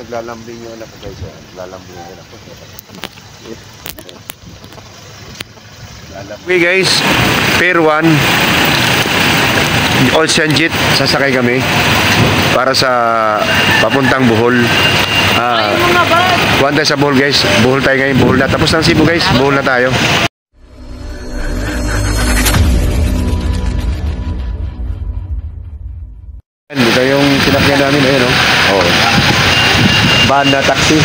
naglalambing yung anak ko guys. Naglalambing yung anak ko. Okay guys, Pier 1 Ocean Jet, sasakay kami para sa papuntang Bohol. Kuhan tayo sa Bohol guys. Bohol tayo ngayon, Bohol na. Tapos ng Cebu guys, Bohol na tayo. Ito yung sinakyan namin, ayun o. Oh. Van na taxi.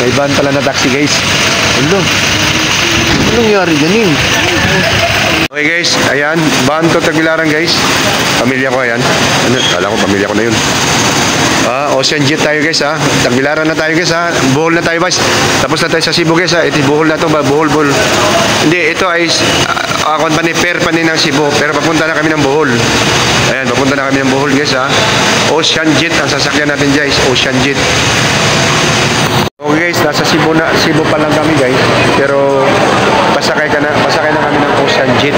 May van pala na taxi guys. Ano? Anong nangyari dyan eh? Okay guys, ayan. Van to Tagbilaran guys. Pamilya ko, ayan. Ano? Kala ko pamilya ko na yun. Ocean Jet tayo guys ha. Tagbilaran na tayo guys ha. Bohol na tayo guys. Tapos na tayo sa Cebu guys ha. Ito Bohol na to ba? Bohol. Hindi, ito ay Pier pa ng Cebu. Pero papunta na kami ng Bohol. Ayan, papunta na kami ng Bohol guys ha. Ocean Jet ang sasakyan natin guys. Ocean Jet. Okay guys, nasa Cebu pa lang kami guys. Pero pasakay na kami ng Ocean Jet.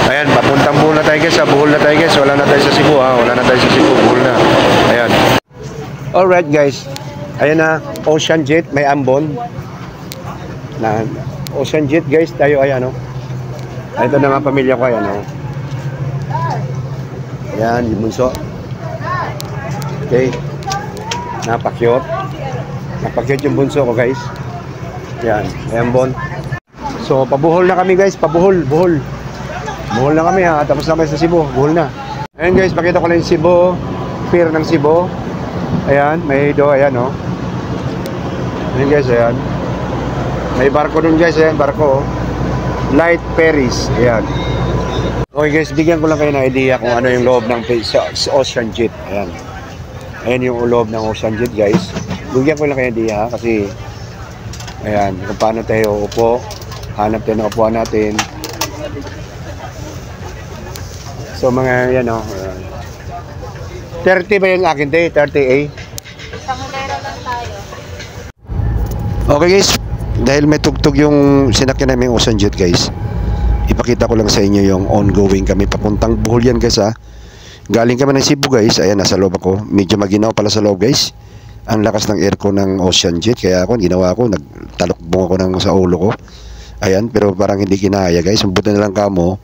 Ayan, papuntang Bohol na tayo guys ha. Bohol na tayo guys. Wala na tayo sa Cebu ha. Wala na tayo sa Cebu. Bohol na. Ayan. Alright guys. Ayan na, Ocean Jet, may ambon. Na Ocean Jet guys, tayo ayan o. Ito na mga pamilya ko ayan o. Ayan, yung bunso. Okay. Napakyot. Napakyot yung bunso ko guys. Ayan, may ambon. So, pabuhol na kami guys, Bohol na kami ha, tapos na kami sa Cebu, Bohol na. Ayan guys, pakita ko lang yung Cebu, Pier ng Cebu. Ayan, may do, ayan o. Ayan guys, ayan. May barko dun guys, ayan, barko o. Light ferries, ayan. Okay guys, bigyan ko lang kayo ng idea kung ano yung loob ng Ocean Jet. Ayan. Ayan yung loob ng Ocean Jet guys. Bigyan ko lang kayo ng idea ha, kasi ayan, kung paano tayo upo. Hanap tayo ng upuan natin. So mga yan o. 30 ba yung akin tayo? 30A? Pangulera lang tayo. Okay guys, dahil may tugtog yung sinakyan namin yung Ocean Jet guys, ipakita ko lang sa inyo yung ongoing kami papuntang Bohol yan guys ha. Galing kami ng Cebu guys, ayan nasa loob ako. Medyo maginaw pala sa loob guys. Ang lakas ng aircon ng Ocean Jet, kaya ako ginawa ko, nagtalokbong ako sa ulo ko. Ayan, pero parang hindi kinaya guys. Buti na lang kamo,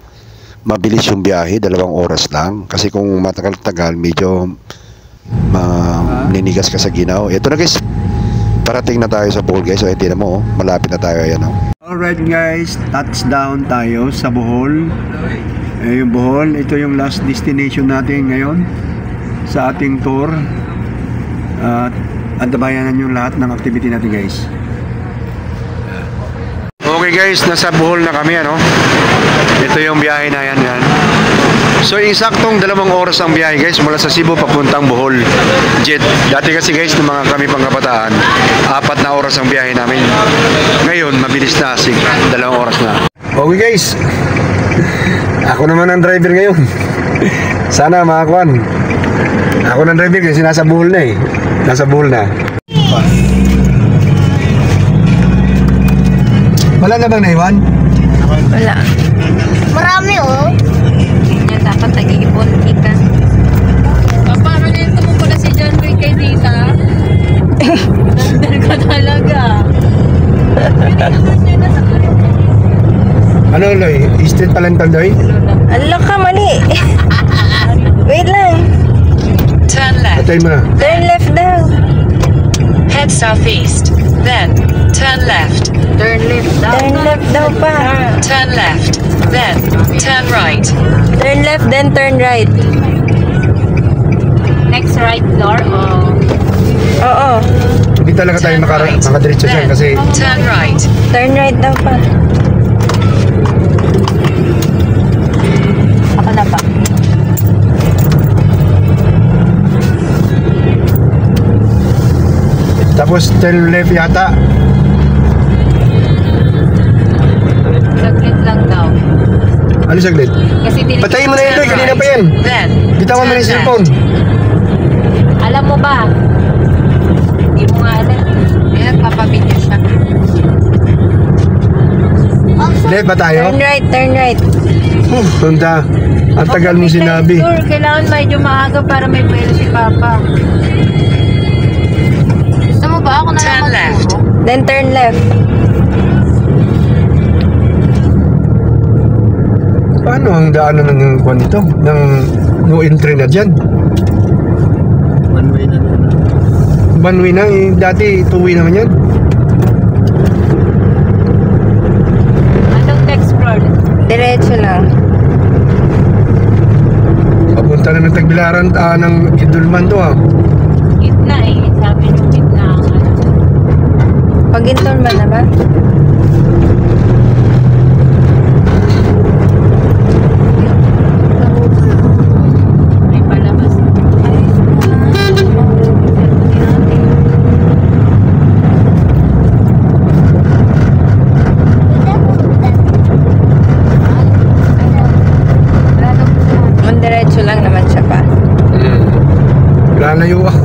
mabilis yung biyahe, 2 oras lang. Kasi kung matagal-tagal, medyo ninigas ka sa ginaw. Ito na guys, parating na tayo sa Bohol guys. So ito na mo, malapit na tayo. Ayan o. Alright guys, touchdown tayo sa Bohol. Yung Bohol, ito yung last destination natin ngayon sa ating tour. Antabayanan yung lahat ng activity natin guys. Okay guys, nasa Bohol na kami ano. Ito yung biyahe na yan. So eksaktong 2 oras ang biyahe guys mula sa Cebu papuntang Bohol Jet. Dati kasi guys ng mga kami pangkabataan 4 na oras ang biyahe namin. Ngayon mabilis na, 2 oras na. Okay guys, ako naman ang driver ngayon. Sana makakuan. Ako ng driver kasi nasa Bohol na eh. Nasa Bohol na. Wala na bang naiwan? Wala. Marami oh. Yan dapat nag-iipon kita. Paano niya tumupo na si John Boy kay Tita? Nandar ka talaga. Ano Loy? Street pala yung Loy? Ala ka, mali. Wait lang. Turn left. Patay mo na. Turn left daw. Head southeast. Then turn left. Turn left daw. Turn left daw pa. Turn left. Then turn right. Turn left, then turn right. Next right door oh. Oo. Hindi talaga tayo makadiretso dyan kasi Turn right. Turn right daw pa. Ako na pa. tapos turn left yata. Saglit lang daw. Ano saglit? Kasi Patayin mo na yun, kanina pa yan. Then Bitawan mo na yung cellphone. alam mo ba? Hindi mo nga alam. Yan, papabidyo siya. Left ba tayo? Turn right, turn right. Punta. Ang tagal mo sinabi. Sure, kailangan medyo maaga para may pwede si Papa. Then turn left. Paano ang daanan ng kwan nito? Ng no entry na dyan? One way na. Dati two way naman yan. Anong next floor? Diretso lang. Papunta na ng Tagbilaran ng Idulman to ah. Gitna eh. Sabi nyo gitna ang ano. Pag-intern ba na ba? May palabas. Diretso lang naman siya pa. Lalayo ah.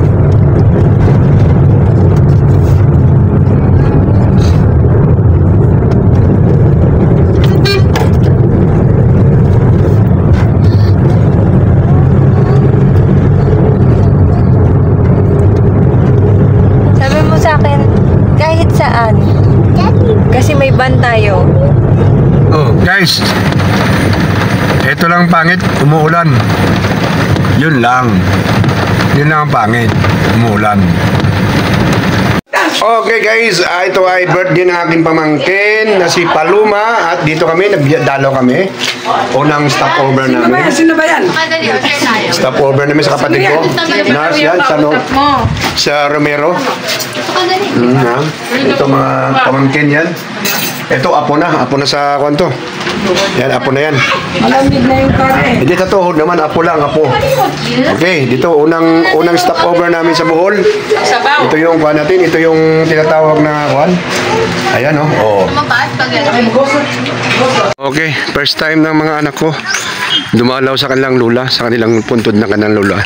Sabi mo sa akin, kahit saan. Kasi may ban tayo. Oh, guys. Ito lang pangit, umuulan. Yun lang. Yun lang ang pangit, umuulan. Okay guys, ito ay birthday ng aking pamangkin na si Paluma at dito kami, nagdalo kami. Unang stopover namin. Sino ba yan? Stopover namin sa kapatid ko. Nars yan, sa Romero. Ito mga pamangkin yan. Ito, apo na sa kwanto. Yan, apo na yan. Malamig na yung kare. Hindi tatuhod naman, apo lang, apo. Okay, dito unang stopover namin sa Bohol. Ito yung kuan natin, ito yung tinatawag na kuan. Ayan oh. Okay, first time ng mga anak ko dumalaw sa kanilang lula, sa kanilang puntod na kanilang lula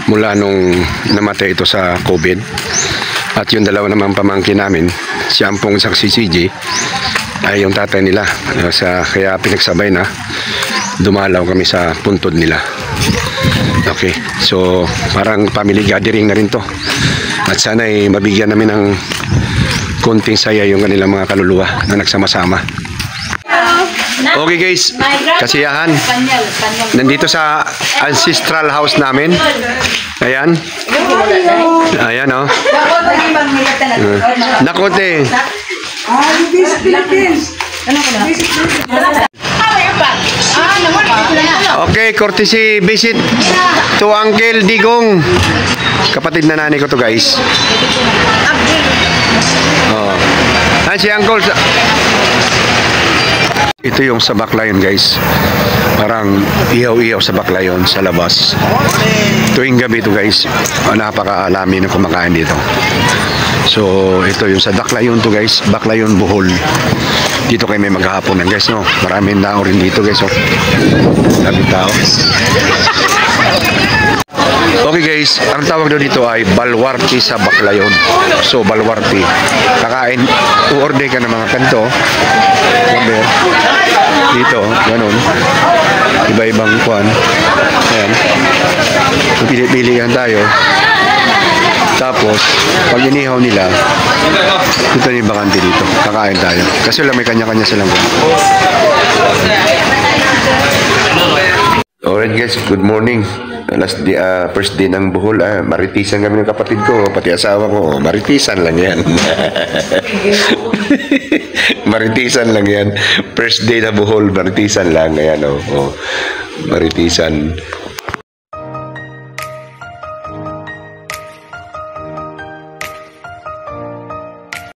mula nung namatay ito sa COVID. At yung dalawa naman pamangkin namin, si Ampong sa si CJ, ay yung tatay nila. Kaya pinagsabay na dumalaw kami sa puntod nila. Okay, so parang family gathering na rin to. At sana ay mabigyan namin ng konting saya yung kanilang mga kaluluwa na nagsama-sama. Okay guys, kasiyahan. Nandito sa ancestral house namin. Ayan. Ayan oh. Nakote. Okay, courtesy visit to Uncle Digong. Kapatid na nanay ko to guys. Oh. Si Uncle. Ito yung sa Baclayon guys. Parang ihaw-ihaw sa Baclayon sa labas. Tuwing gabi ito guys. Napaka-alami na kumakain dito. So ito yung sa Baclayon to guys. Baclayon Bohol. Dito kayo may maghahaponan guys no. Maraming tao rin dito guys oh. Maraming tao. Okay guys, ang tawag doon dito ay balwarti sa Baclayon. So balwarti, kakain, u-order ka ng mga kanto, order, dito, ganun, iba-ibang kuan, ayan, pili-pilihan tayo, tapos, pag inihaw nila, ito yung bakante dito, kakain tayo, kasi wala may kanya-kanya silang kuan. Alright guys, good morning. Last day, first day ng Bohol, maritisan kami ng kapatid ko, pati asawa ko, maritisan lang yan. Maritisan lang yan. First day na Bohol, maritisan lang. Ayan, maritisan.